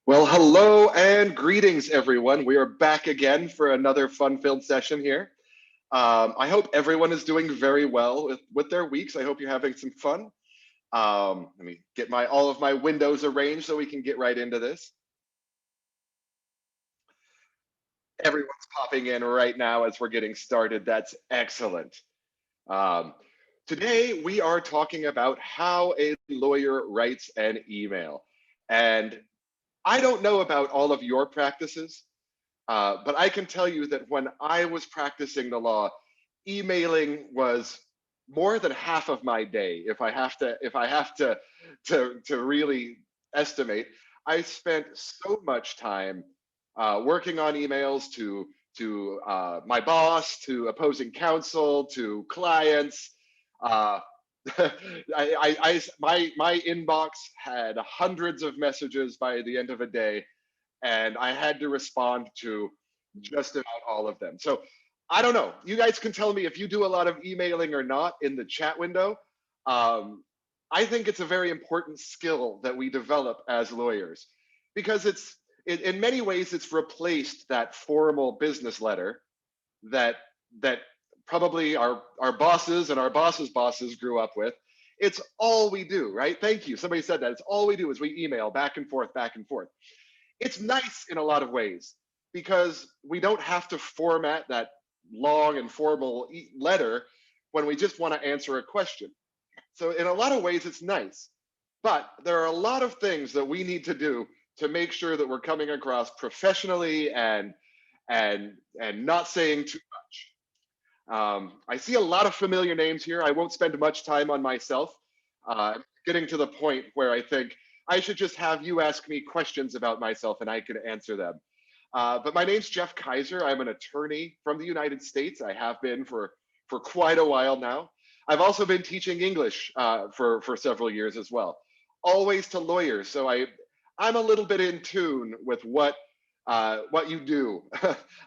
Well, hello and greetings, everyone. We are back again for another fun-filled session here. I hope everyone is doing very well with their weeks. I hope you're having some fun. Let me get my all of my windows arranged so we can get right into this. Everyone's popping in right now as we're getting started. That's excellent. Um, Today, we are talking about how a lawyer writes an email. And I don't know about all of your practices, but I can tell you that when I was practicing the law, emailing was more than half of my day. If I have to really estimate, I spent so much time working on emails to my boss, to opposing counsel, to clients. Uh, my inbox had hundreds of messages by the end of a day, and I had to respond to just about all of them. So I don't know. You guys can tell me if you do a lot of emailing or not in the chat window. Um, I think it's a very important skill that we develop as lawyers because in many ways it's replaced that formal business letter that that probably our bosses and our bosses' bosses grew up with. It's all we do, right? Thank you. Somebody said that. It's all we do is we email back and forth, back and forth. It's nice in a lot of ways because we don't have to format that long and formal letter when we just want to answer a question. So in a lot of ways, it's nice. But there are a lot of things that we need to do to make sure that we're coming across professionally and not saying too much. I see a lot of familiar names here. I won't spend much time on myself. Getting to the point where I think I should just have you ask me questions about myself and I can answer them. But my name's Jeff Kaiser. I'm an attorney from the United States. I have been for quite a while now. I've also been teaching English for several years as well, always to lawyers. So I'm a little bit in tune with what you do.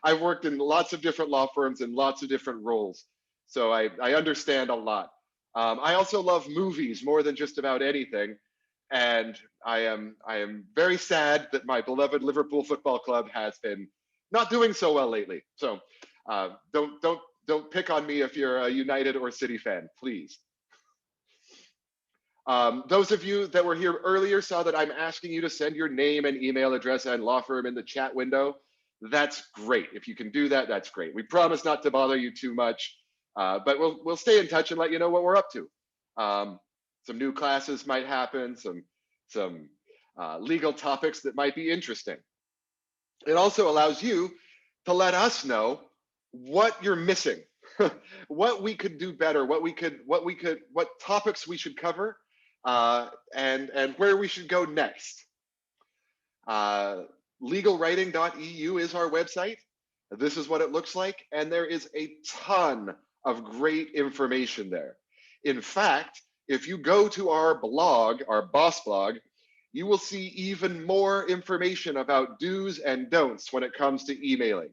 I've worked in lots of different law firms in lots of different roles, so I understand a lot. I also love movies more than just about anything, and I am very sad that my beloved Liverpool Football Club has been not doing so well lately. So don't pick on me if you're a United or City fan, please. Those of you that were here earlier saw that I'm asking you to send your name and email address and law firm in the chat window. That's great. If you can do that, that's great. We promise not to bother you too much, but we'll stay in touch and let you know what we're up to. Some new classes might happen, some legal topics that might be interesting. It also allows you to let us know what you're missing, what we could do better, what topics we should cover, and where we should go next. Uh, legalwriting.eu is our website. This is what it looks like, and there is a ton of great information there. In fact, if you go to our blog, our boss blog, you will see even more information about do's and don'ts when it comes to emailing.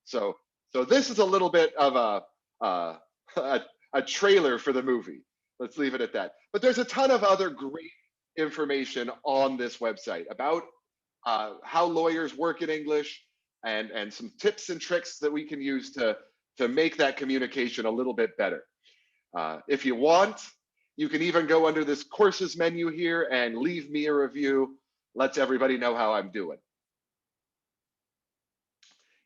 So, so this is a little bit of a, a trailer for the movie. Let's leave it at that. But there's a ton of other great information on this website about how lawyers work in English and some tips and tricks that we can use to make that communication a little bit better. If you want, you can even go under this courses menu here and leave me a review. Lets everybody know how I'm doing.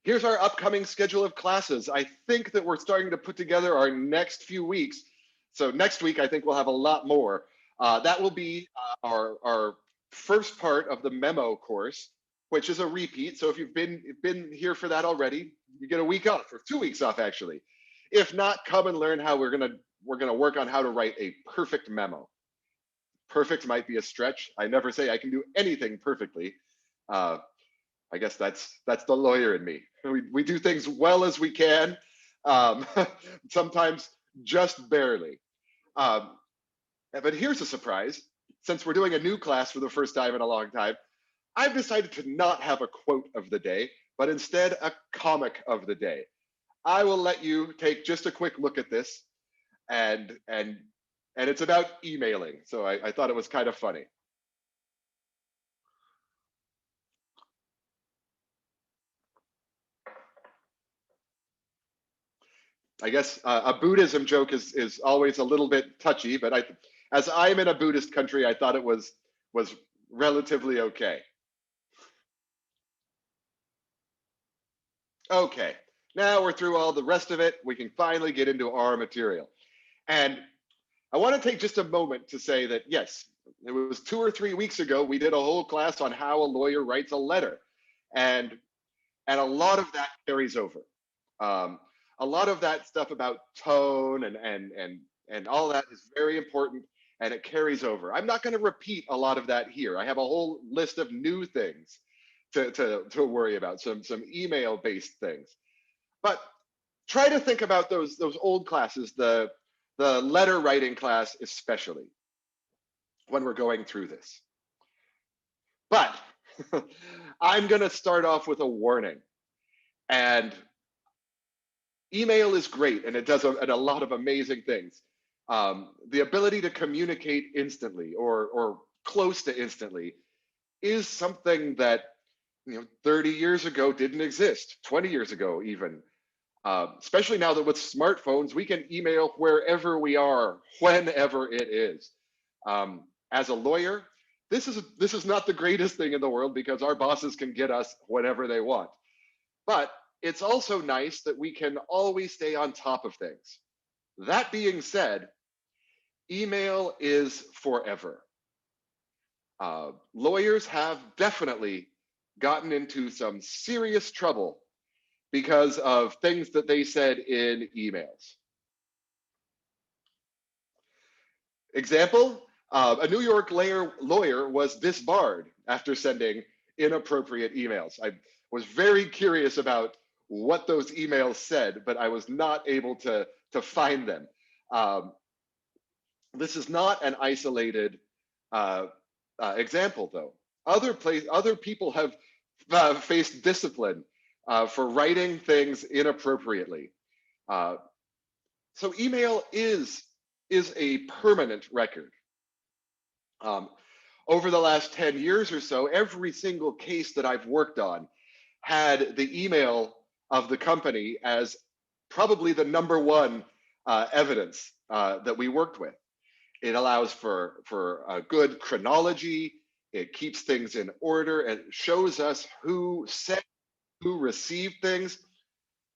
Here's our upcoming schedule of classes. I think that we're starting to put together our next few weeks. So next week, I think we'll have a lot more. That will be our first part of the memo course, which is a repeat. So if you've been here for that already, you get a week off, or 2 weeks off actually. If not, come and learn how we're gonna work on how to write a perfect memo. Perfect might be a stretch. I never say I can do anything perfectly. Uh, I guess that's the lawyer in me. We do things well as we can, um, sometimes just barely. Um, but here's a surprise. Since we're doing a new class for the first time in a long time, I've decided to not have a quote of the day, but instead a comic of the day. I will let you take just a quick look at this, and it's about emailing. So I thought it was kind of funny. I guess a Buddhism joke is always a little bit touchy, but as I'm in a Buddhist country, I thought it was relatively okay. Okay, now we're through all the rest of it. We can finally get into our material. And I want to take just a moment to say that yes, it was 2 or 3 weeks ago we did a whole class on how a lawyer writes a letter, and a lot of that carries over. Um, a lot of that stuff about tone and all that is very important, and it carries over. I'm not going to repeat a lot of that here. I have a whole list of new things to worry about, some email based things. But try to think about those old classes, the letter writing class especially, when we're going through this. But I'm going to start off with a warning. And email is great, and it does a lot of amazing things. The ability to communicate instantly or close to instantly is something that 30 years ago didn't exist, 20 years ago even. Especially now that with smartphones, we can email wherever we are, whenever it is. As a lawyer, this is not the greatest thing in the world because our bosses can get us whenever they want. But it's also nice that we can always stay on top of things. That being said, email is forever. Lawyers have definitely gotten into some serious trouble because of things that they said in emails. Example, a New York lawyer was disbarred after sending inappropriate emails. I was very curious about what those emails said, but I was not able to find them. Um, this is not an isolated uh, example, though. Other people have faced discipline for writing things inappropriately. Uh, so email is a permanent record. Um, over the last 10 years or so, every single case that I've worked on had the email of the company as probably the number one evidence that we worked with. It allows for a good chronology. It keeps things in order. It shows us who sent, who received things.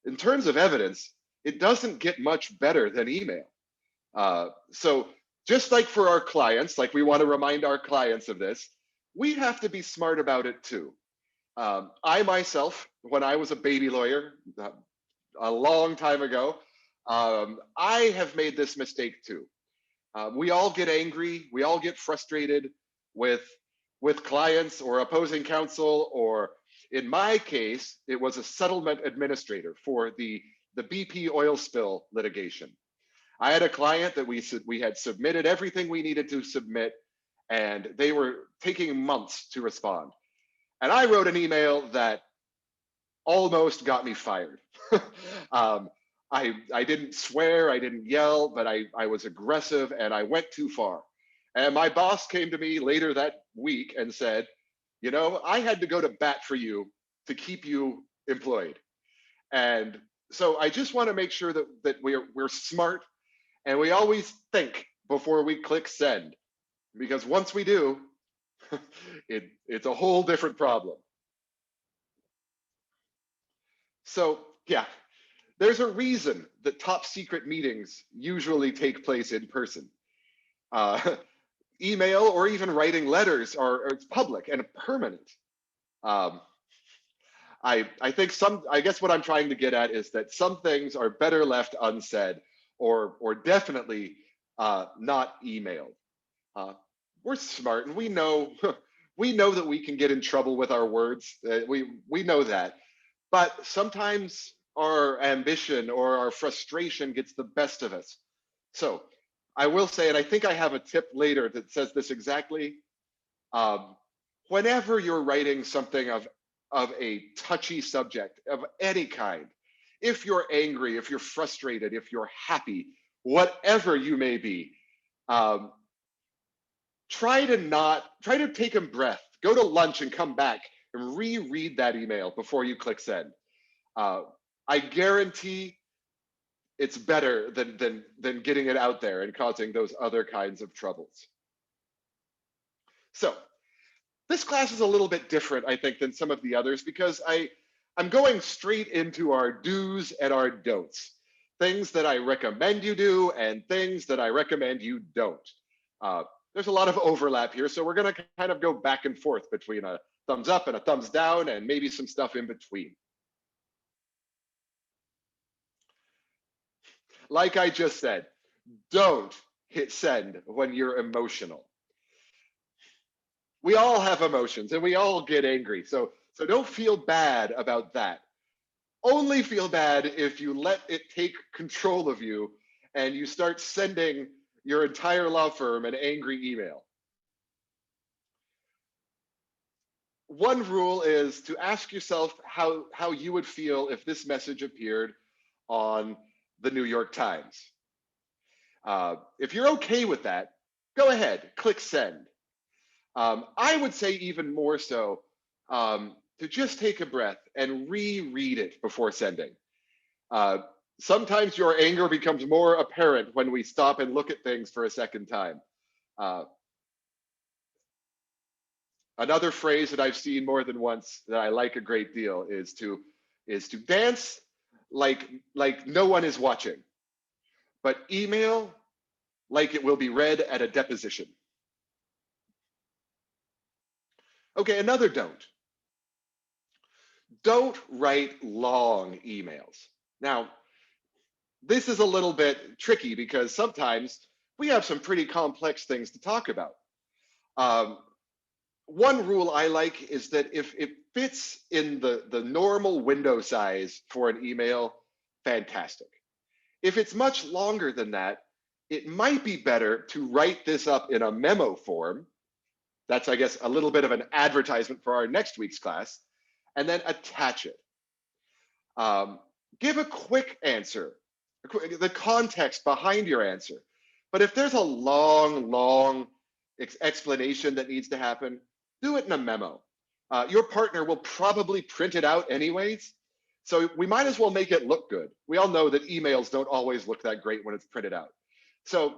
In terms of evidence, it doesn't get much better than email. So just like for our clients, like we want to remind our clients of this, we have to be smart about it too. I myself, when I was a baby lawyer a long time ago, I have made this mistake too. We all get angry, we all get frustrated with clients or opposing counsel, or in my case, it was a settlement administrator for the BP oil spill litigation. I had a client that we had submitted everything we needed to submit, and they were taking months to respond. And I wrote an email that almost got me fired. um, I didn't swear, I didn't yell, but I was aggressive and I went too far. And my boss came to me later that week and said, I had to go to bat for you to keep you employed. And so I just want to make sure that we're smart and we always think before we click send, because once we do, it's a whole different problem. So yeah, there's a reason that top secret meetings usually take place in person. Uh, email or even writing letters are public and permanent. Um, I think I guess what I'm trying to get at is that some things are better left unsaid, or definitely not emailed. Uh, we're smart and we know we know that we can get in trouble with our words. We know that, but sometimes our ambition or our frustration gets the best of us. So I will say, and I think I have a tip later that says this exactly. Um, Whenever you're writing something of a touchy subject of any kind, if you're angry, if you're frustrated, if you're happy, whatever you may be, um, try to take a breath, go to lunch and come back and reread that email before you click send. Uh, I guarantee it's better than getting it out there and causing those other kinds of troubles. So this class is a little bit different, I think, than some of the others because I'm going straight into our do's and our don'ts, things that I recommend you do and things that I recommend you don't. There's a lot of overlap here, so we're going to kind of go back and forth between a thumbs up and a thumbs down and maybe some stuff in between. Like I just said, don't hit send when you're emotional. We all have emotions and we all get angry. So don't feel bad about that. Only feel bad if you let it take control of you and you start sending your entire law firm an angry email. One rule is to ask yourself how you would feel if this message appeared on the New York Times. If you're okay with that, go ahead, click send. I would say even more so to just take a breath and reread it before sending. Sometimes your anger becomes more apparent when we stop and look at things for a second time. Another phrase that I've seen more than once that I like a great deal is to dance like no one is watching, but email like it will be read at a deposition. Okay, another don't. Don't write long emails. Now, this is a little bit tricky because sometimes we have some pretty complex things to talk about. One rule I like is that if it fits in the normal window size for an email, fantastic. If it's much longer than that, it might be better to write this up in a memo form. That's, I guess, a little bit of an advertisement for our next week's class, and then attach it. Give a quick answer, the context behind your answer. But if there's a long explanation that needs to happen, do it in a memo. Your partner will probably print it out anyways, so we might as well make it look good. We all know that emails don't always look that great when it's printed out. So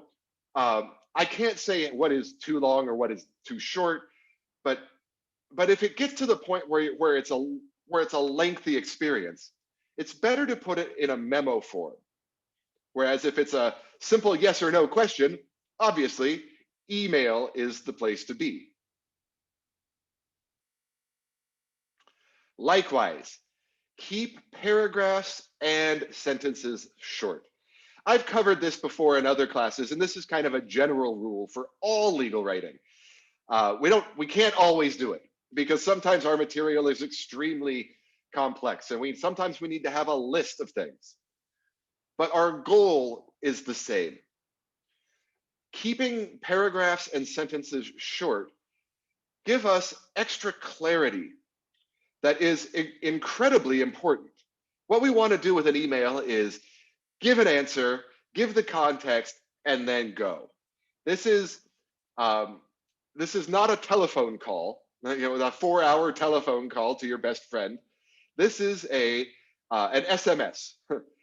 I can't say what is too long or what is too short, but if it gets to the point where it's a lengthy experience, it's better to put it in a memo form. Whereas if it's a simple yes or no question, obviously email is the place to be. Likewise, keep paragraphs and sentences short. I've covered this before in other classes, and this is kind of a general rule for all legal writing. We can't always do it because sometimes our material is extremely complex and sometimes we need to have a list of things. But our goal is the same. Keeping paragraphs and sentences short give us extra clarity that is incredibly important. What we want to do with an email is give an answer, give the context, and then go. This is not a telephone call, a 4-hour telephone call to your best friend. This is an SMS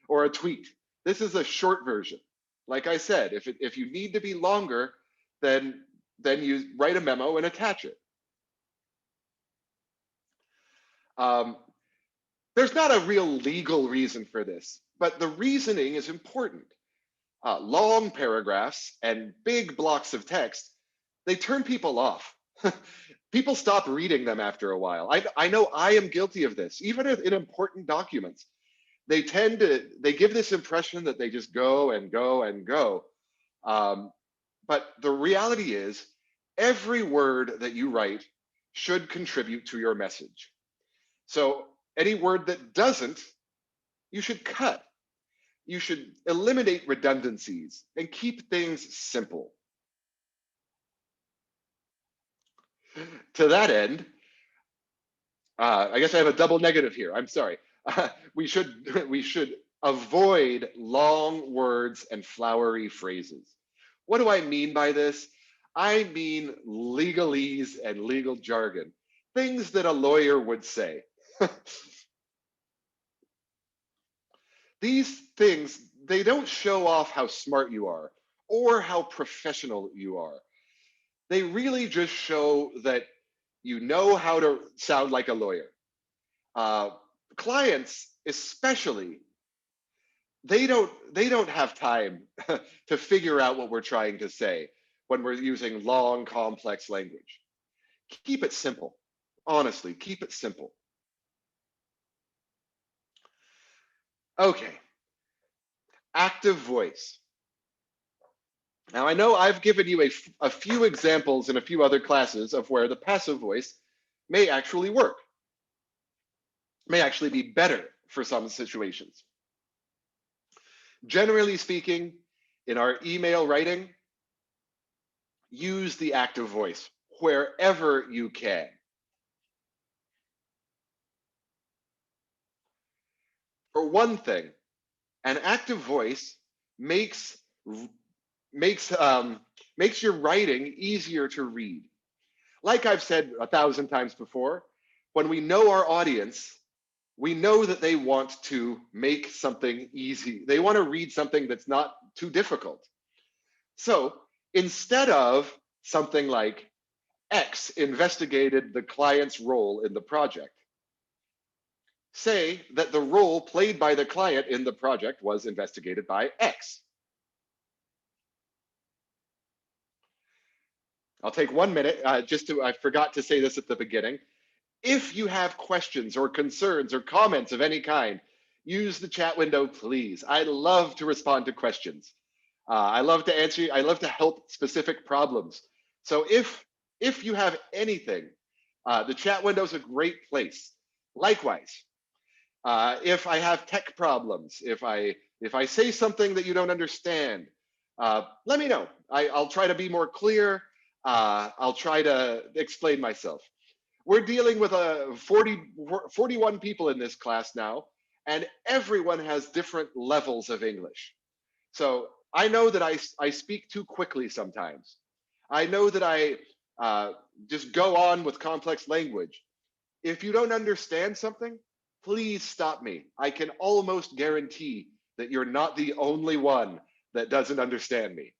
or a tweet. This is a short version. Like I said, if you need to be longer, then you write a memo and attach it. There's not a real legal reason for this, but the reasoning is important. Long paragraphs and big blocks of text, they turn people off. People stop reading them after a while. I know I am guilty of this, even in important documents. They give this impression that they just go and go and go. But the reality is, every word that you write should contribute to your message. So any word that doesn't, you should cut. You should eliminate redundancies and keep things simple. To that end, I guess I have a double negative here. I'm sorry. We should avoid long words and flowery phrases. What do I mean by this? I mean legalese and legal jargon, things that a lawyer would say. These things they don't show off how smart you are or how professional you are. They really just show that you know how to sound like a lawyer. Uh, Clients, especially, they don't have time to figure out what we're trying to say when we're using long, complex language. Keep it simple. Honestly, keep it simple. Okay, active voice. Now, I know I've given you a few examples in a few other classes of where the passive voice may actually work, may actually be better for some situations. Generally speaking, in our email writing, use the active voice wherever you can. For one thing, an active voice makes makes um, makes your writing easier to read. Like I've said 1,000 times before, when we know our audience, we know that they want to make something easy. They want to read something that's not too difficult. So instead of something like X investigated the client's role in the project, say that the role played by the client in the project was investigated by X. I'll take 1 minute I forgot to say this at the beginning. If you have questions or concerns or comments of any kind, use the chat window, please. I love to respond to questions. I love to answer, I love to help specific problems. So if you have anything, the chat window is a great place. Likewise, if I have tech problems, if I say something that you don't understand, let me know. I'll try to be more clear. I'll try to explain myself. We're dealing with 41 people in this class now, and everyone has different levels of English. So I know that I speak too quickly sometimes. I know that I just go on with complex language. If you don't understand something, please stop me. I can almost guarantee that you're not the only one that doesn't understand me.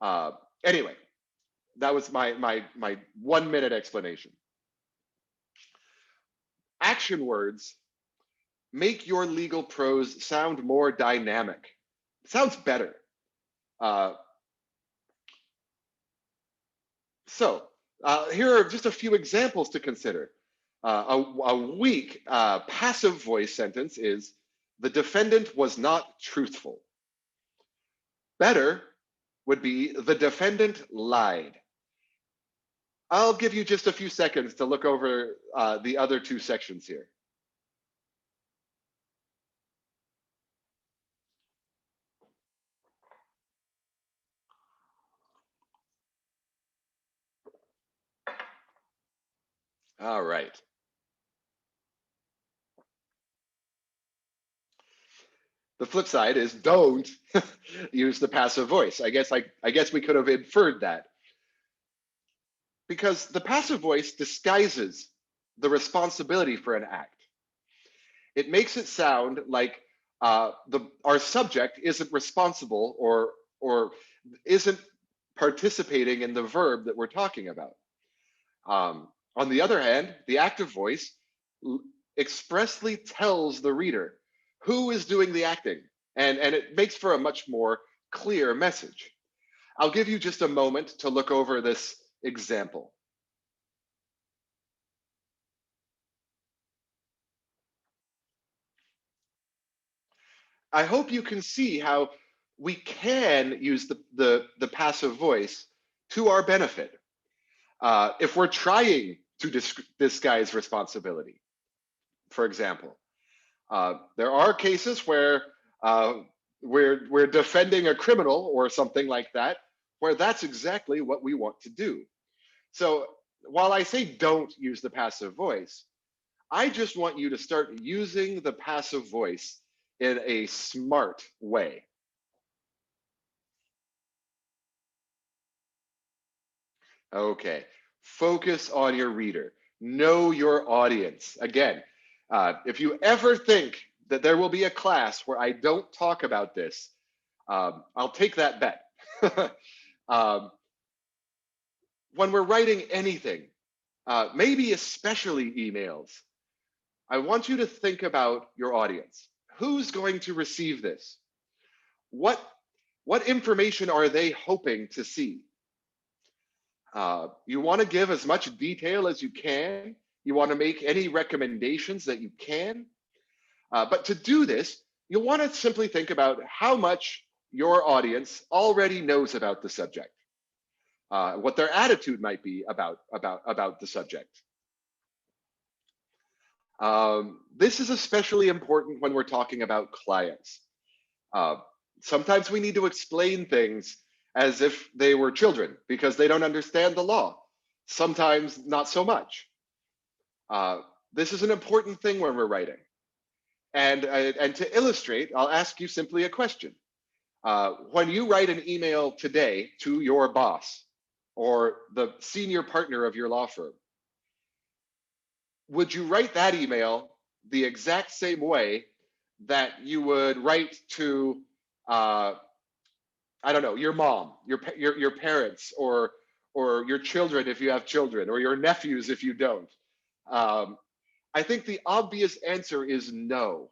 Uh, anyway, that was my 1 minute explanation. Action words make your legal prose sound more dynamic. It sounds better. Uh, Here are just a few examples to consider. A weak passive voice sentence is, the defendant was not truthful. Better would be, the defendant lied. I'll give you just a few seconds to look over the other two sections here. All right. The flip side is, don't use the passive voice. I guess we could have inferred that, because the passive voice disguises the responsibility for an act. It makes it sound like our subject isn't responsible or isn't participating in the verb that we're talking about. On the other hand, the active voice expressly tells the reader who is doing the acting, and it makes for a much more clear message. I'll give you just a moment to look over this example. I hope you can see how we can use the passive voice to our benefit if we're trying to disguise responsibility. For example, there are cases where we're defending a criminal or something like that, where that's exactly what we want to do. So while I say don't use the passive voice, I just want you to start using the passive voice in a smart way. Okay, focus on your reader. Know your audience. Again, if you ever think that there will be a class where I don't talk about this, I'll take that bet. um, when we're writing anything, maybe especially emails, I want you to think about your audience. Who's going to receive this? What, what information are they hoping to see? You want to give as much detail as you can. You want to make any recommendations that you can. But to do this, you'll want to simply think about how much your audience already knows about the subject, what their attitude might be about the subject. This is especially important when we're talking about clients. Uh, Sometimes we need to explain things as if they were children because they don't understand the law. Sometimes not so much. This is an important thing when we're writing. And to illustrate, I'll ask you simply a question. When you write an email today to your boss or the senior partner of your law firm, would you write that email the exact same way that you would write to, I don't know, your mom, your parents, or your children if you have children, or your nephews if you don't? I think the obvious answer is no.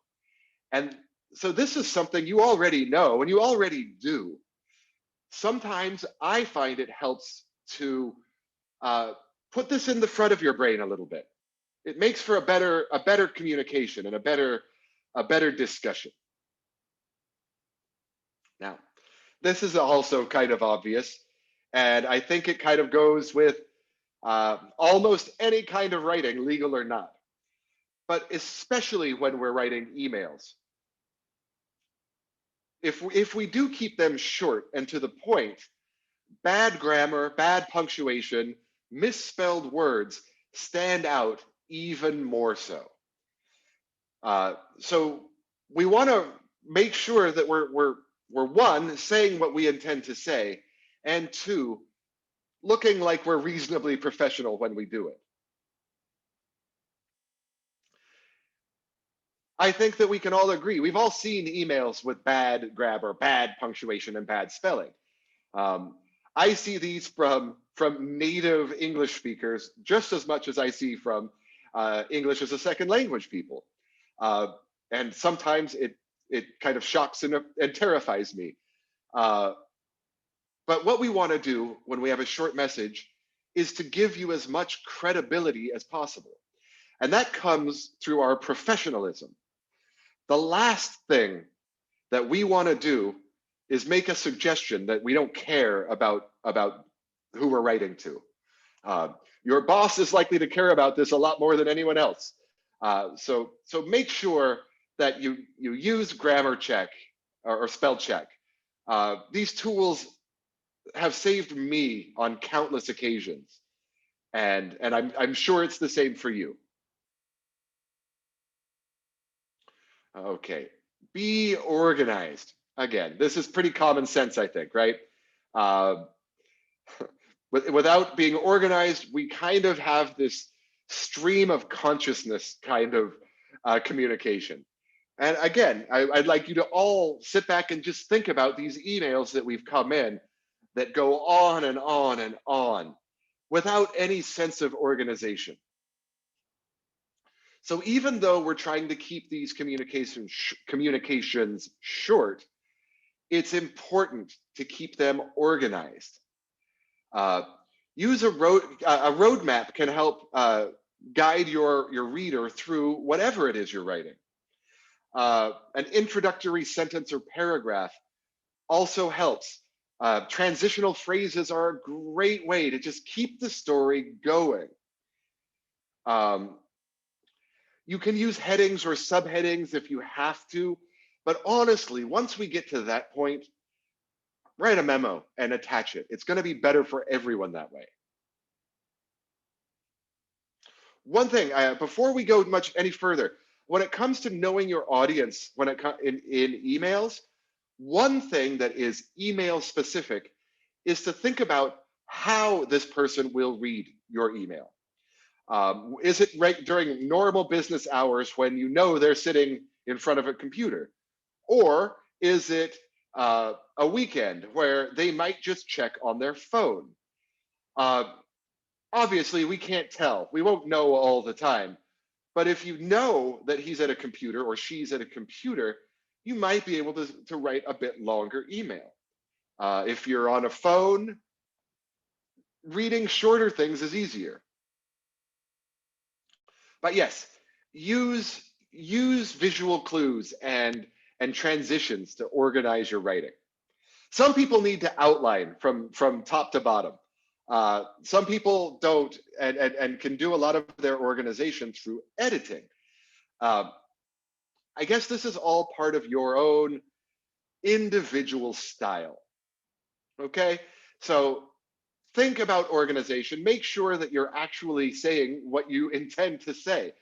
And so this is something you already know and you already do. Sometimes I find it helps to put this in the front of your brain a little bit. It makes for a better communication and a better discussion. Now, this is also kind of obvious, and I think it kind of goes with almost any kind of writing, legal or not, but especially when we're writing emails. If we do keep them short and to the point, bad grammar, bad punctuation, misspelled words stand out even more so. So we want to make sure that we're one, saying what we intend to say, and two, looking like we're reasonably professional when we do it. I think that we can all agree. We've all seen emails with bad grammar, bad punctuation, and bad spelling. I see these from native English speakers just as much as I see from English as a second language people. And sometimes it kind of shocks and terrifies me. But what we want to do when we have a short message is to give you as much credibility as possible. And that comes through our professionalism. The last thing that we want to do is make a suggestion that we don't care about who we're writing to. Your boss is likely to care about this a lot more than anyone else. So make sure that you use grammar check or spell check. These tools have saved me on countless occasions, and I'm sure it's the same for you. Okay, be organized. Again, this is pretty common sense, I think, right? Without being organized, we kind of have this stream of consciousness kind of communication. And again, I'd like you to all sit back and just think about these emails that we've come in that go on and on and on without any sense of organization. So even though we're trying to keep these communications short, it's important to keep them organized. Use a roadmap can help guide your reader through whatever it is you're writing. An introductory sentence or paragraph also helps. Transitional phrases are a great way to just keep the story going. You can use headings or subheadings if you have to, but honestly, once we get to that point, write a memo and attach it. It's going to be better for everyone that way. One thing, before we go much any further, when it comes to knowing your audience, when it comes in emails, one thing that is email specific is to think about how this person will read your email. Is it right during normal business hours when you know they're sitting in front of a computer? Or is it a weekend where they might just check on their phone? Uh, Obviously, we can't tell. We won't know all the time. But if you know that he's at a computer or she's at a computer, you might be able to write a bit longer email. If you're on a phone, reading shorter things is easier. But yes, use use visual clues and transitions to organize your writing. Some people need to outline from top to bottom. Some people don't and can do a lot of their organization through editing. Um, I guess this is all part of your own individual style. Okay, so think about organization. Make sure that you're actually saying what you intend to say.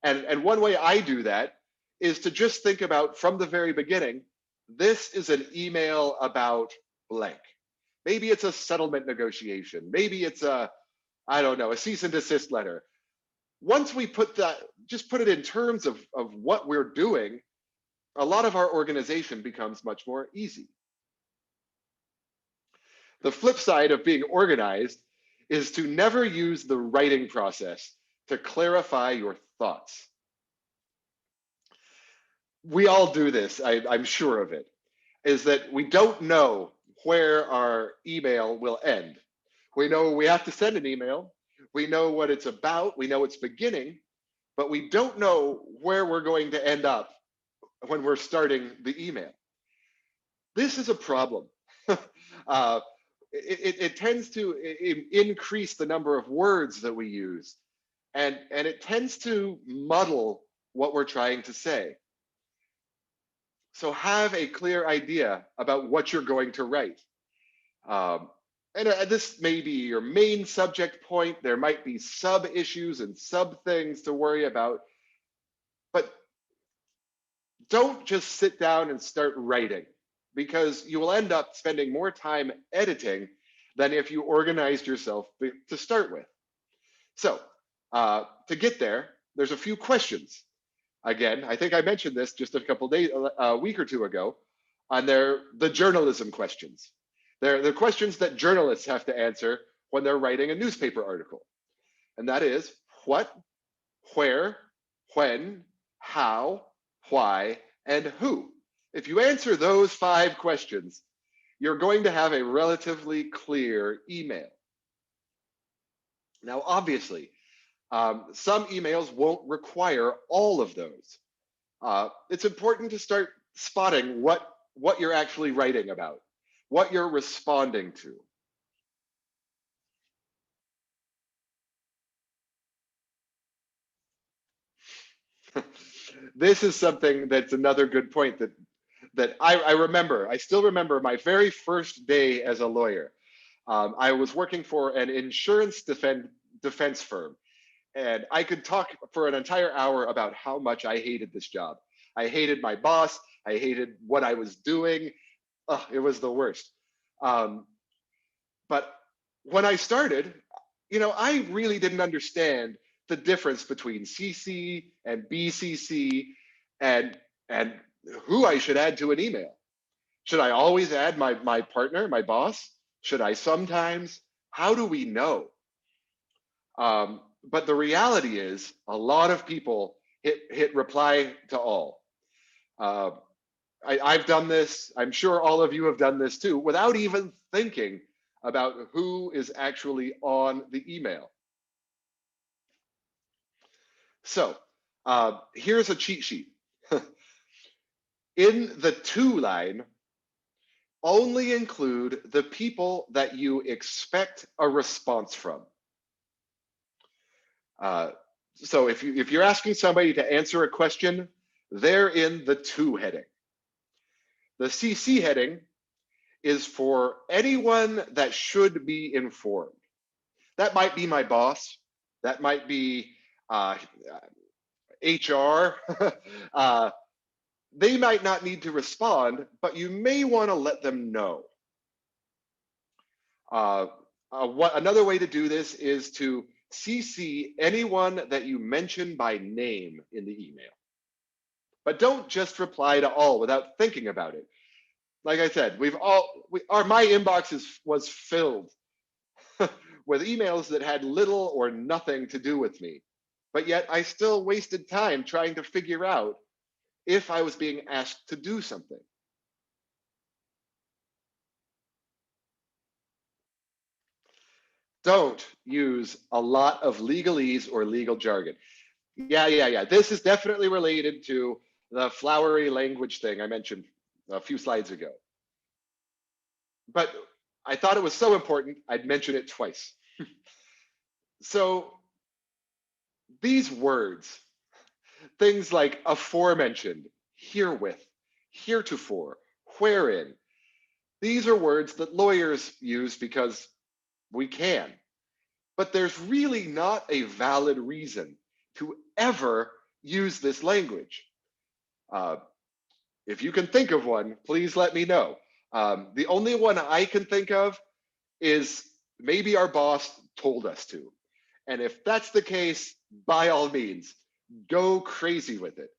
And one way I do that is to just think about from the very beginning, this is an email about blank. Maybe it's a settlement negotiation. Maybe it's a, I don't know, a cease and desist letter. Once we put that, just put it in terms of what we're doing, a lot of our organization becomes much more easy. The flip side of being organized is to never use the writing process to clarify your thoughts. We all do this, I'm sure of it, is that we don't know where our email will end. We know we have to send an email, we know what it's about, we know its beginning, but we don't know where we're going to end up when we're starting the email. This is a problem. uh, it tends to increase the number of words that we use, and it tends to muddle what we're trying to say. So have a clear idea about what you're going to write. Um, and this may be your main subject point. There might be sub issues and sub things to worry about, but don't just sit down and start writing, because you will end up spending more time editing than if you organized yourself to start with. So to get there, there's a few questions. Again, I think I mentioned this just a couple days, a week or two ago, on the journalism questions. They're the questions that journalists have to answer when they're writing a newspaper article. And that is what, where, when, how, why, and who. If you answer those 5 questions, you're going to have a relatively clear email. Now, obviously, some emails won't require all of those. It's important to start spotting what you're actually writing about, what you're responding to. This is something that's another good point that I remember. I still remember my very first day as a lawyer. I was working for an insurance defense firm, and I could talk for an entire hour about how much I hated this job. I hated my boss. I hated what I was doing. Ugh, it was the worst. Um, but when I started, I really didn't understand the difference between CC and BCC and who I should add to an email. Should I always add my partner, my boss? Should I sometimes? How do we know? But the reality is, a lot of people hit reply to all. Uh, I've done this. I'm sure all of you have done this too, without even thinking about who is actually on the email. So here's a cheat sheet. In the to line, only include the people that you expect a response from. So if you're asking somebody to answer a question, they're in the to heading. The CC heading is for anyone that should be informed. That might be my boss. That might be HR. They might not need to respond, but you may want to let them know. Another way to do this is to CC anyone that you mention by name in the email. but don't just reply to all without thinking about it. Like I said, my inbox was filled with emails that had little or nothing to do with me, but yet I still wasted time trying to figure out if I was being asked to do something. Don't use a lot of legalese or legal jargon. Yeah. This is definitely related to the flowery language thing I mentioned a few slides ago. But I thought it was so important, I'd mention it twice. So these words, things like aforementioned, herewith, heretofore, wherein, these are words that lawyers use because we can. But there's really not a valid reason to ever use this language. Uh, if you can think of one, please let me know. The only one I can think of is maybe our boss told us to. And if that's the case, by all means, go crazy with it.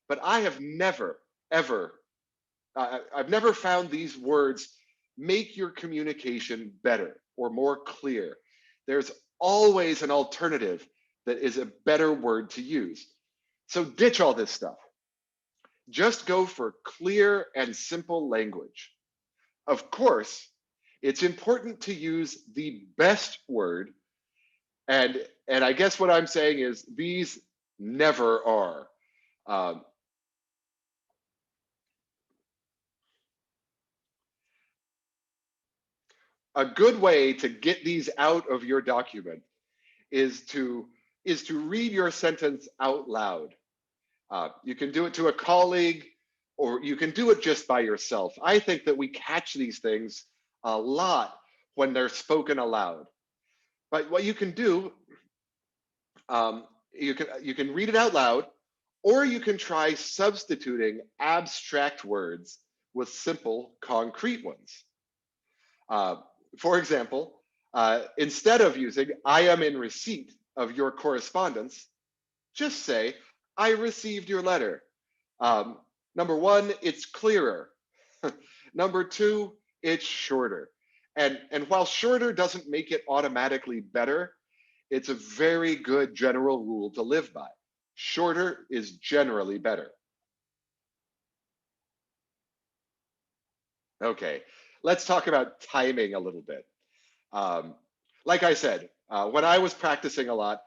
But I have never, ever, I've never found these words make your communication better or more clear. There's always an alternative that is a better word to use. So ditch all this stuff. Just go for clear and simple language. Of course, it's important to use the best word. And I guess what I'm saying is these never are. Um, a good way to get these out of your document is to read your sentence out loud. You can do it to a colleague, or you can do it just by yourself. I think that we catch these things a lot when they're spoken aloud. But what you can do, you can read it out loud, or you can try substituting abstract words with simple, concrete ones. For example, instead of using "I am in receipt of your correspondence," just say, "I received your letter." Um, Number one, it's clearer. Number two, it's shorter. And while shorter doesn't make it automatically better, it's a very good general rule to live by. Shorter is generally better. Okay, let's talk about timing a little bit. Um, like I said, when I was practicing a lot,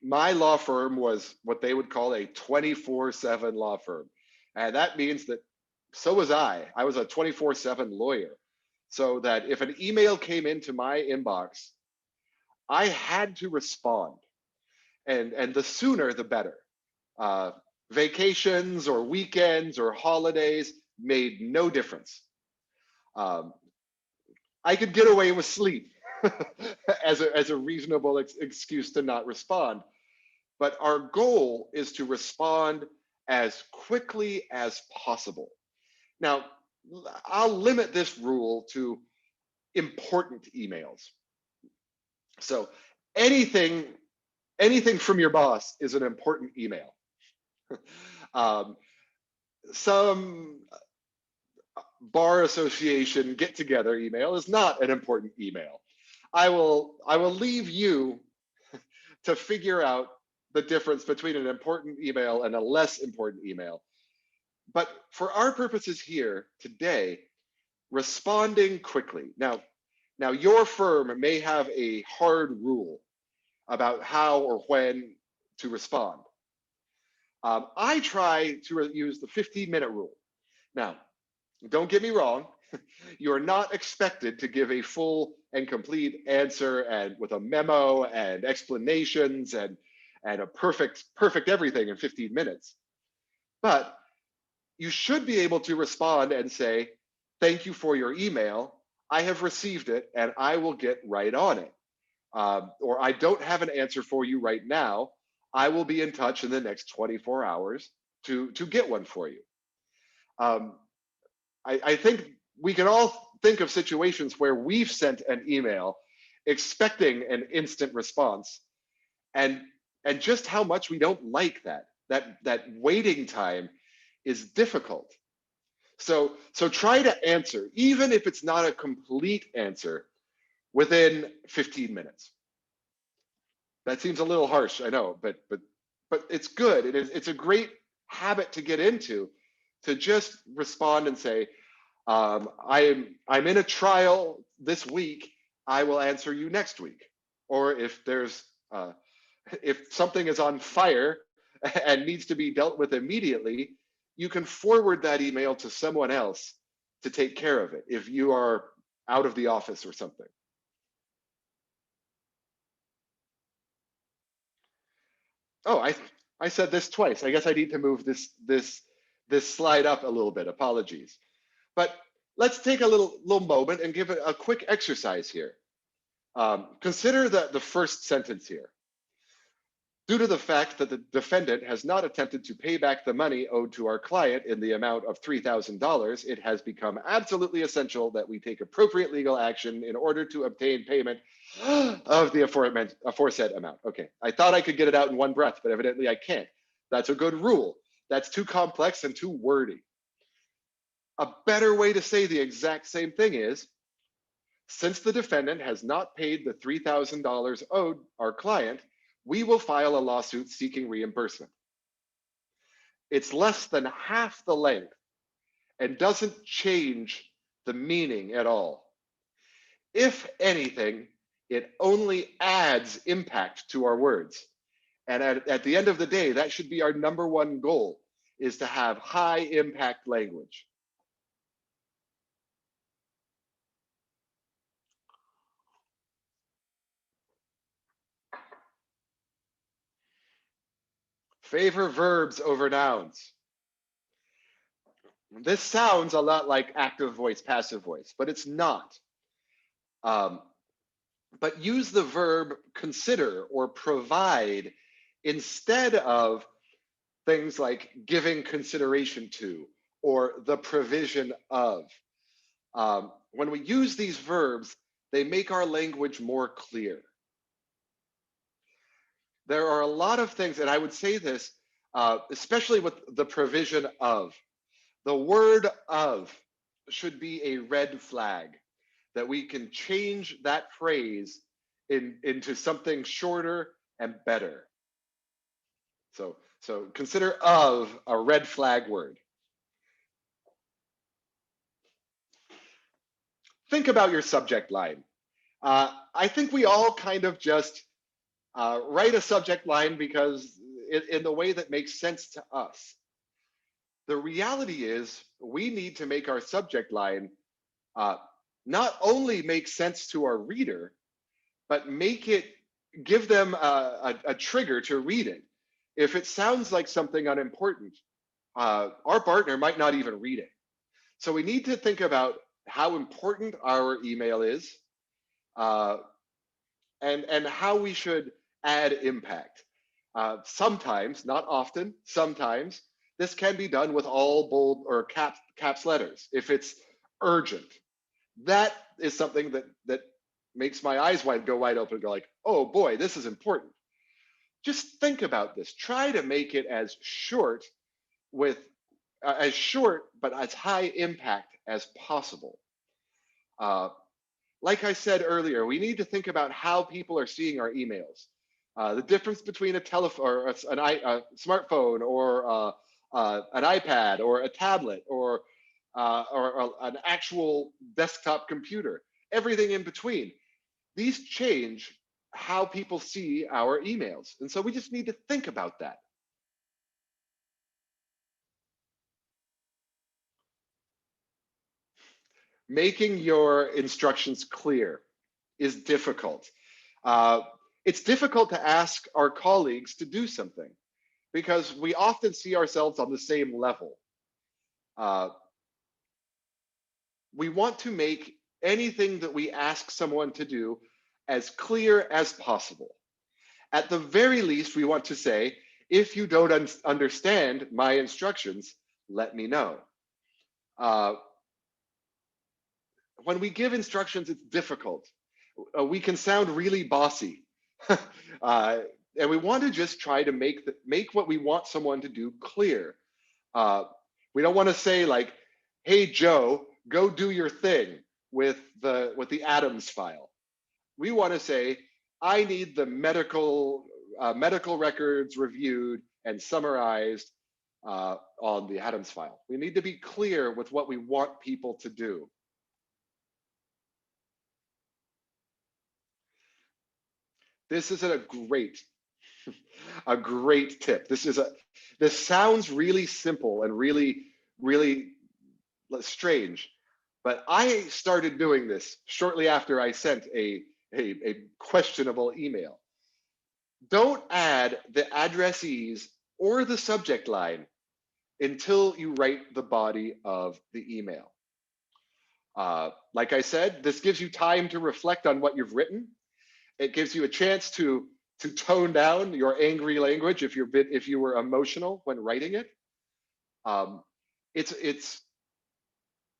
my law firm was what they would call a 24/7 law firm. And that means that so was I. I was a 24/7 lawyer. So that if an email came into my inbox, I had to respond. And the sooner, the better. Uh, Vacations or weekends or holidays made no difference. Um, I could get away with sleep as a reasonable excuse to not respond. But our goal is to respond as quickly as possible. Now, I'll limit this rule to important emails. So anything, anything from your boss is an important email. um, some bar association get together email is not an important email. I will leave you to figure out the difference between an important email and a less important email. But for our purposes here today, responding quickly. Now your firm may have a hard rule about how or when to respond. I try to use the 15-minute rule. Now, don't get me wrong, you're not expected to give a full and complete answer and with a memo and explanations and a perfect everything in 15 minutes. But you should be able to respond and say, "Thank you for your email. I have received it and I will get right on it." Or, "I don't have an answer for you right now. I will be in touch in the next 24 hours to get one for you." Um, I think we can all think of situations where we've sent an email expecting an instant response, and just how much we don't like that. that waiting time is difficult. So try to answer, even if it's not a complete answer, within 15 minutes. That seems a little harsh, I know, but it's good. It's a great habit to get into, to just respond and say, I'm in a trial this week. I will answer you next week. Or if something is on fire and needs to be dealt with immediately, you can forward that email to someone else to take care of it if you are out of the office or something. Oh, I said this twice. I guess I need to move this slide up a little bit. Apologies. But let's take a little moment and give it a quick exercise here. Consider the first sentence here. Due to the fact that the defendant has not attempted to pay back the money owed to our client in the amount of $3,000, it has become absolutely essential that we take appropriate legal action in order to obtain payment of the aforesaid amount. Okay, I thought I could get it out in one breath, but evidently I can't. That's a good rule. That's too complex and too wordy. A better way to say the exact same thing is, since the defendant has not paid the $3,000 owed our client, we will file a lawsuit seeking reimbursement. It's less than half the length and doesn't change the meaning at all. If anything, it only adds impact to our words. And at the end of the day, that should be our number one goal, is to have high impact language. Favor verbs over nouns. This sounds a lot like active voice, passive voice, but it's not. But use the verb consider or provide instead of things like giving consideration to or the provision of. When we use these verbs, they make our language more clear. There are a lot of things, and I would say this, especially with the provision of. The word of should be a red flag, that we can change that phrase into something shorter and better. So consider of a red flag word. Think about your subject line. I think we all kind of just write a subject line because in the way that makes sense to us. The reality is we need to make our subject line not only make sense to our reader, but give them a trigger to read it. If it sounds like something unimportant, our partner might not even read it. So we need to think about how important our email is, and how we should add impact. Sometimes, not often, sometimes this can be done with all bold or caps letters. If it's urgent, that is something that makes my eyes go wide open and go like, oh boy, this is important. Just think about this. Try to make it as short but as high impact as possible. Like I said earlier, we need to think about how people are seeing our emails. The difference between a telephone or a smartphone or an iPad or a tablet or an actual desktop computer, everything in between. These change how people see our emails. And so we just need to think about that. Making your instructions clear is difficult. It's difficult to ask our colleagues to do something because we often see ourselves on the same level. We want to make anything that we ask someone to do as clear as possible. At the very least, we want to say, if you don't understand my instructions, let me know. When we give instructions, it's difficult. We can sound really bossy. and we want to just try to make what we want someone to do clear. Uh, we don't want to say like, "Hey Joe, go do your thing with the Adams file." We want to say, "I need the medical records reviewed and summarized on the Adams file." We need to be clear with what we want people to do. This is a great tip. This sounds really simple and really strange, but I started doing this shortly after I sent a questionable email. Don't add the addressees or the subject line until you write the body of the email. Like I said, this gives you time to reflect on what you've written. It gives you a chance to tone down your angry language if you were emotional when writing it. Um, it's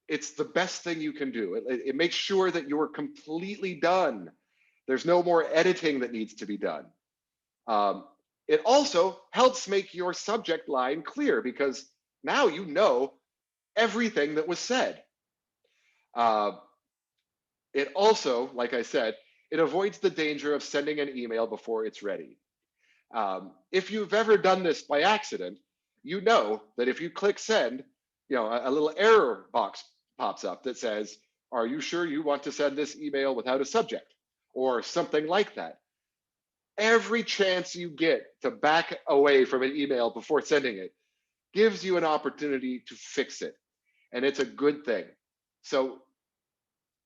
it's the best thing you can do. It makes sure that you're completely done. There's no more editing that needs to be done. Um, it also helps make your subject line clear because now you know everything that was said. Uh, it also, like I said, it avoids the danger of sending an email before it's ready. If you've ever done this by accident, you know that if you click send, a little error box pops up that says, "Are you sure you want to send this email without a subject?" or something like that. Every chance you get to back away from an email before sending it gives you an opportunity to fix it. And it's a good thing. So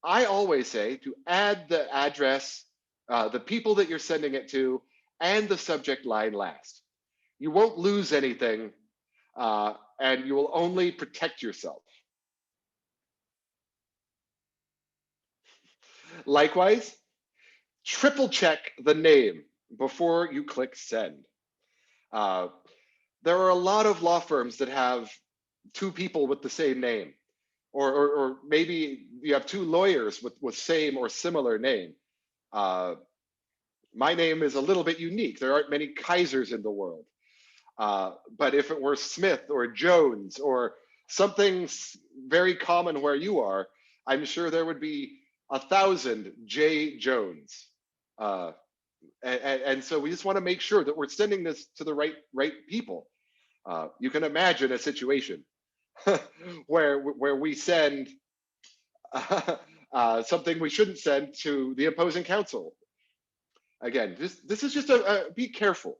I always say to add the address, the people that you're sending it to, and the subject line last. You won't lose anything, and you will only protect yourself. Likewise, triple check the name before you click send. Uh, there are a lot of law firms that have two people with the same name, or maybe you have two lawyers with same or similar name. Uh, my name is a little bit unique. There aren't many Kaisers in the world. But if it were Smith or Jones or something very common where you are, I'm sure there would be 1,000 J. Jones. Uh, and so we just want to make sure that we're sending this to the right people. You can imagine a situation where we send something we shouldn't send to the opposing counsel. Again, this is just a be careful.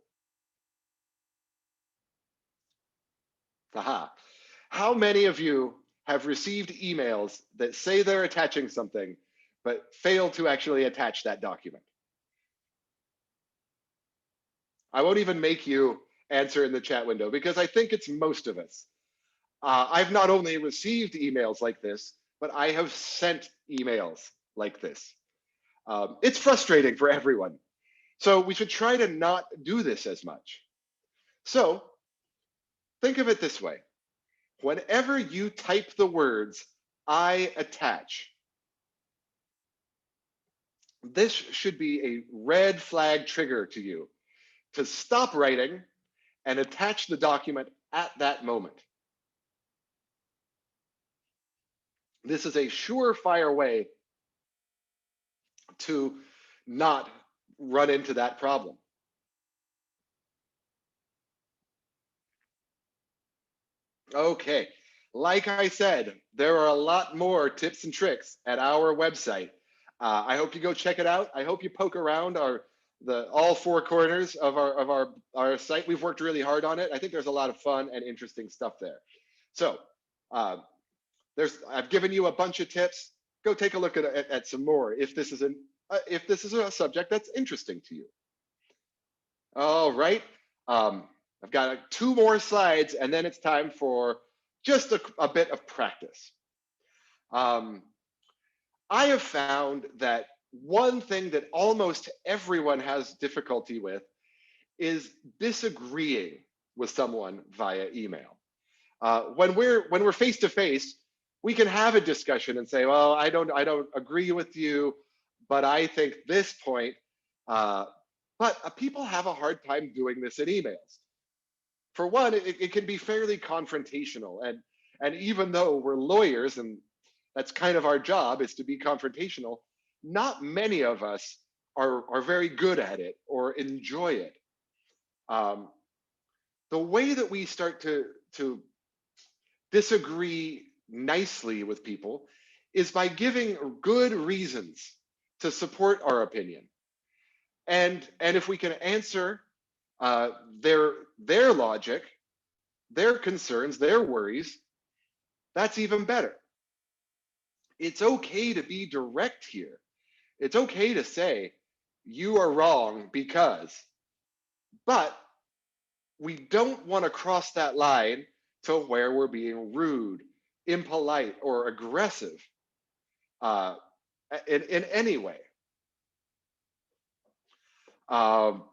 Aha. How many of you have received emails that say they're attaching something, but fail to actually attach that document? I won't even make you answer in the chat window because I think it's most of us. I've not only received emails like this, but I have sent emails like this. It's frustrating for everyone. So we should try to not do this as much. So think of it this way. Whenever you type the words, "I attach," this should be a red flag trigger to you to stop writing and attach the document at that moment. This is a surefire way to not run into that problem. Okay, like I said, there are a lot more tips and tricks at our website. I hope you go check it out. I hope you poke around all four corners of our site. We've worked really hard on it. I think there's a lot of fun and interesting stuff there. So I've given you a bunch of tips. Go take a look at some more if this is a subject that's interesting to you. All right. I've got two more slides, and then it's time for just a bit of practice. I have found that one thing that almost everyone has difficulty with is disagreeing with someone via email. When we're face to face, we can have a discussion and say, "Well, I don't agree with you, but I think this point." But people have a hard time doing this in emails. For one, it can be fairly confrontational. And even though we're lawyers and that's kind of our job is to be confrontational, not many of us are very good at it or enjoy it. Um, the way that we start to disagree nicely with people is by giving good reasons to support our opinion. And if we can answer uh, their logic, their concerns, their worries, that's even better. It's okay to be direct here. It's okay to say you are wrong because, but we don't want to cross that line to where we're being rude, impolite, or aggressive uh, in any way. Um,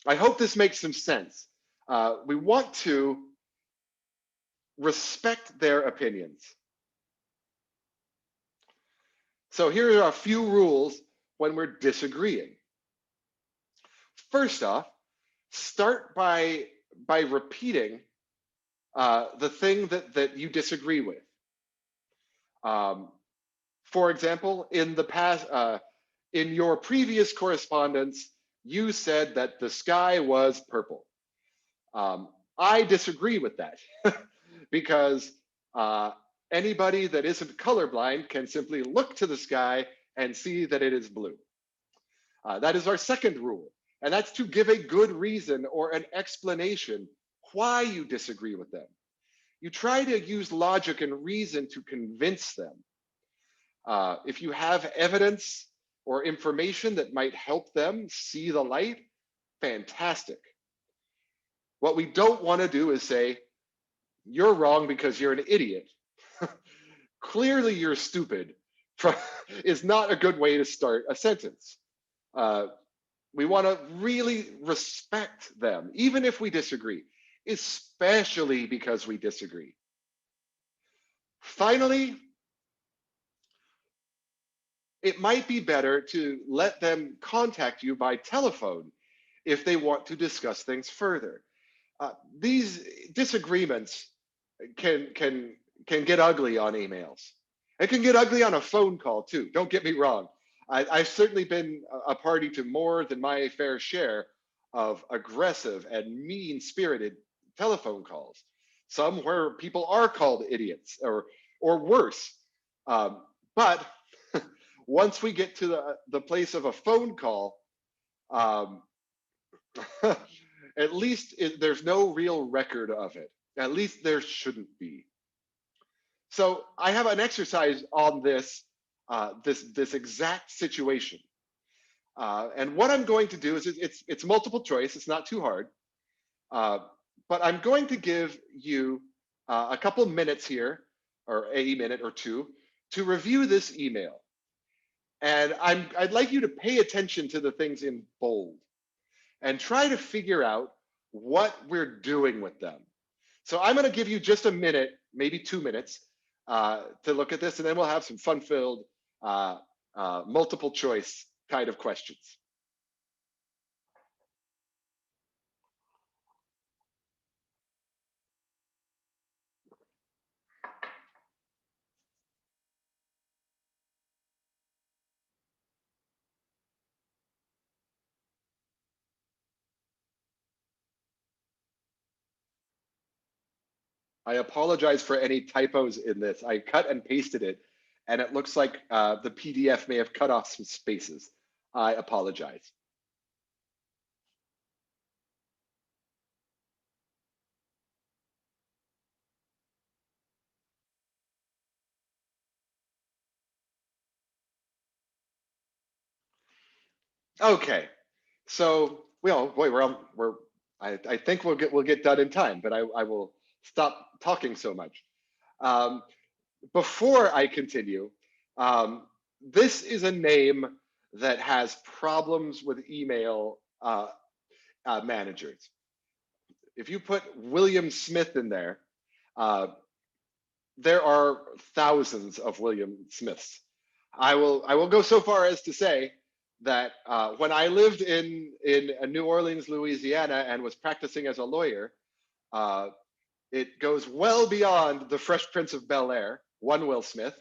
I hope this makes some sense. We want to respect their opinions. So here are a few rules when we're disagreeing. First off, start by repeating the thing that you disagree with. Um, for example, in the past, in your previous correspondence, you said that the sky was purple. Um, I disagree with that because uh, anybody that isn't colorblind can simply look to the sky and see that it is blue. That is our second rule, and that's to give a good reason or an explanation why you disagree with them. You try to use logic and reason to convince them. If you have evidence or information that might help them see the light, fantastic. What we don't want to do is say, you're wrong because you're an idiot. Clearly, you're stupid is not a good way to start a sentence. Uh, we want to really respect them, even if we disagree, especially because we disagree. Finally, it might be better to let them contact you by telephone if they want to discuss things further. These disagreements can get ugly on emails. It can get ugly on a phone call too. Don't get me wrong. I've certainly been a party to more than my fair share of aggressive and mean-spirited telephone calls. Some where people are called idiots or worse. But once we get to the place of a phone call, um, at least there's no real record of it. At least there shouldn't be. So I have an exercise on this exact situation. And what I'm going to do is it's multiple choice. It's not too hard. But I'm going to give you a couple minutes here, or a minute or two, to review this email. And I'd like you to pay attention to the things in bold and try to figure out what we're doing with them. So I'm going to give you just a minute, maybe 2 minutes, to look at this, and then we'll have some fun-filled, multiple choice kind of questions. I apologize for any typos in this. I cut and pasted it, and it looks like the PDF may have cut off some spaces. I apologize. Okay, so well, boy, I think we'll get done in time, but I will stop talking so much. Um, Before I continue, this is a name that has problems with email managers. If you put William Smith in there, uh, there are thousands of William Smiths. I will go so far as to say that when I lived in New Orleans, Louisiana, and was practicing as a lawyer, uh, it goes well beyond the Fresh Prince of Bel Air, one Will Smith,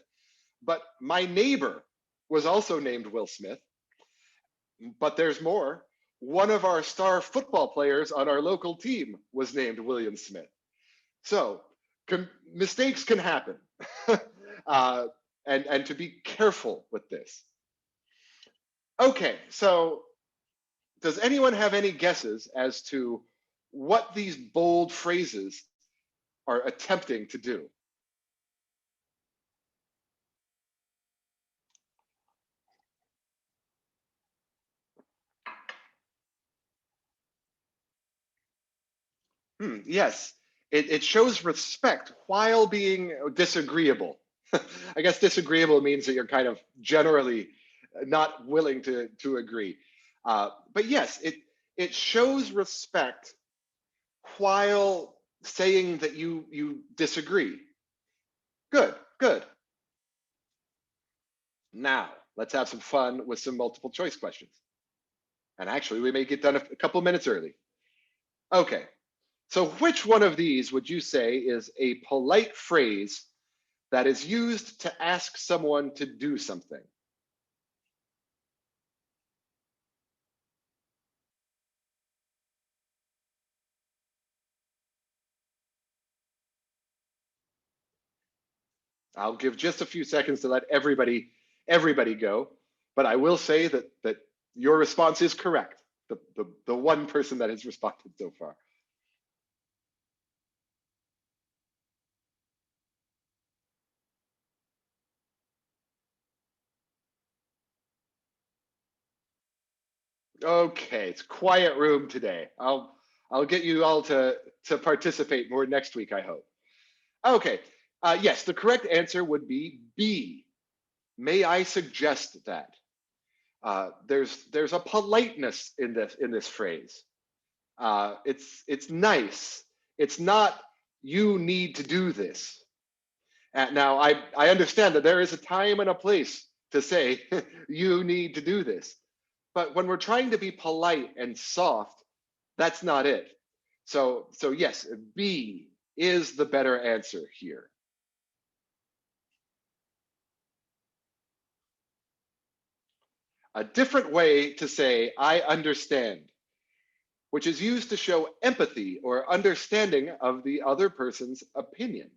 but my neighbor was also named Will Smith. But there's more. One of our star football players on our local team was named William Smith. So mistakes can happen, uh, and to be careful with this. Okay, so does anyone have any guesses as to what these bold phrases are attempting to do? Yes, it shows respect while being disagreeable. I guess disagreeable means that you're kind of generally not willing to agree. But yes, it shows respect while saying that you disagree. Good, good. Now let's have some fun with some multiple choice questions. And actually, we may get done a couple minutes early. Okay, so which one of these would you say is a polite phrase that is used to ask someone to do something? I'll give just a few seconds to let everybody go, but I will say that your response is correct. The one person that has responded so far. Okay, it's quiet room today. I'll get you all to participate more next week, I hope. Okay. Yes, the correct answer would be B. May I suggest that? There's a politeness in this phrase. It's nice. It's not you need to do this. Now I understand that there is a time and a place to say you need to do this, but when we're trying to be polite and soft, that's not it. So yes, B is the better answer here. A different way to say I understand, which is used to show empathy or understanding of the other person's opinion.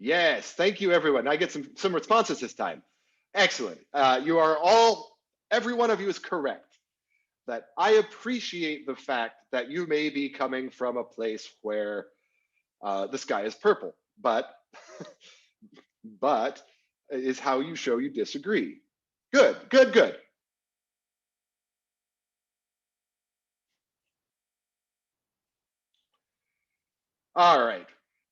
Yes, thank you, everyone. I get some responses this time. Excellent. You are all, every one of you is correct. That I appreciate the fact that you may be coming from a place where the sky is purple, but but is how you show you disagree. Good, good, good. All right.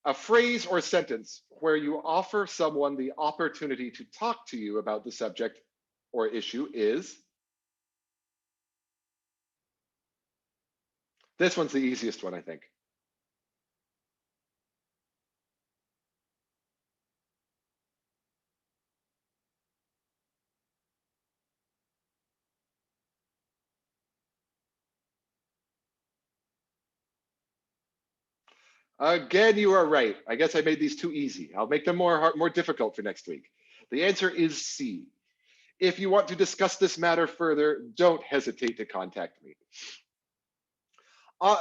A phrase or sentence where you offer someone the opportunity to talk to you about the subject or issue is, this one's the easiest one, I think. Again, you are right. I guess I made these too easy. I'll make them more difficult for next week. The answer is C. If you want to discuss this matter further, don't hesitate to contact me.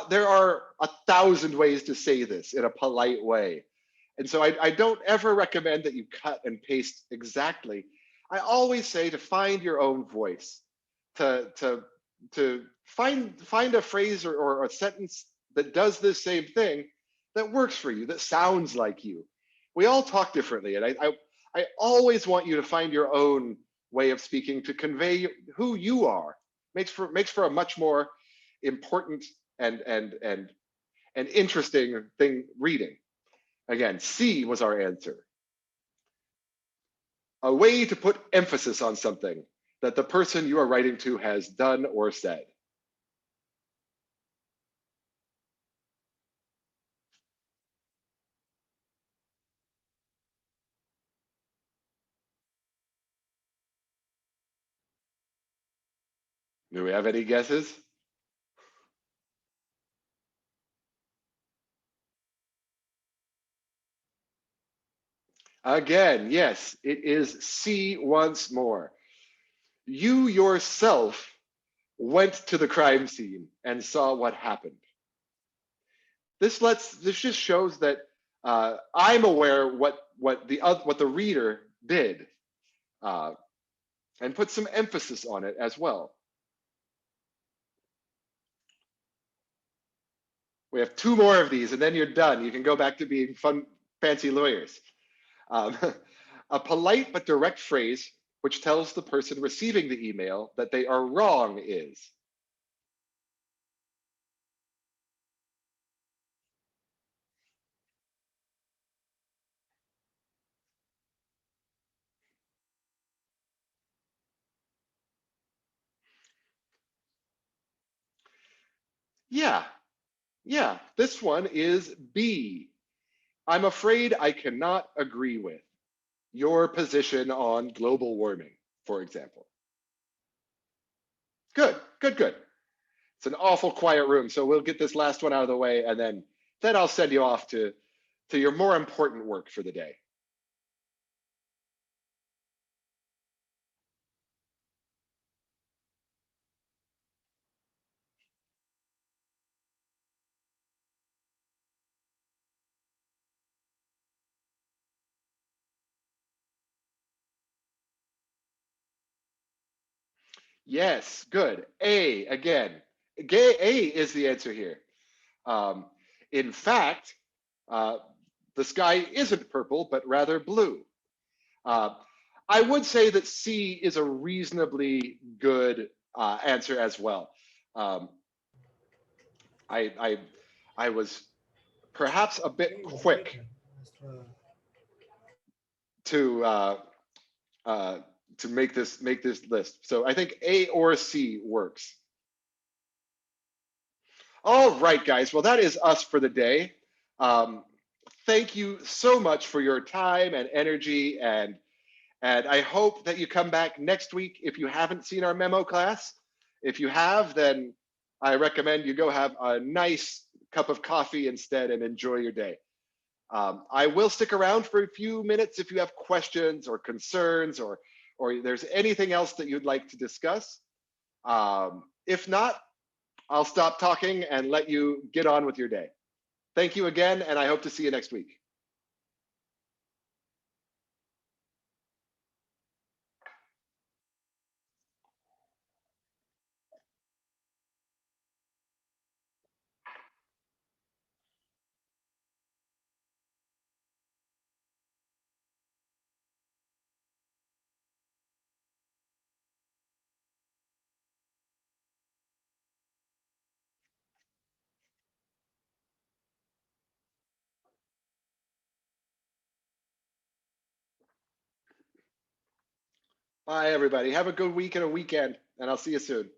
There are 1,000 ways to say this in a polite way. And so I don't ever recommend that you cut and paste exactly. I always say to find your own voice, to find a phrase or a sentence that does this same thing that works for you, that sounds like you. We all talk differently, and I always want you to find your own way of speaking to convey who you are. Makes for a much more important and and interesting thing reading. Again, C was our answer. A way to put emphasis on something that the person you are writing to has done or said. Do we have any guesses? Again, yes, it is C once more. You yourself went to the crime scene and saw what happened. This just shows that I'm aware what the reader did, uh, and put some emphasis on it as well. We have two more of these, and then you're done. You can go back to being fun, fancy lawyers. Um, a polite but direct phrase which tells the person receiving the email that they are wrong is. Yeah, yeah, this one is B. I'm afraid I cannot agree with your position on global warming, for example. Good, good, good. It's an awful quiet room, so we'll get this last one out of the way, and then I'll send you off to your more important work for the day. Yes, good. A again. A is the answer here. Um, in fact, uh, the sky isn't purple, but rather blue. Uh, I would say that C is a reasonably good answer as well. Um, I, I I was perhaps a bit quick to uh, uh, to make this list. So I think A or C works. All right, guys. Well, that is us for the day. Um, Thank you so much for your time and energy, and I hope that you come back next week if you haven't seen our memo class. If you have, then I recommend you go have a nice cup of coffee instead and enjoy your day. I will stick around for a few minutes if you have questions or concerns, or there's anything else that you'd like to discuss. If not, I'll stop talking and let you get on with your day. Thank you again, and I hope to see you next week. Bye, everybody. Have a good week and a weekend, and I'll see you soon.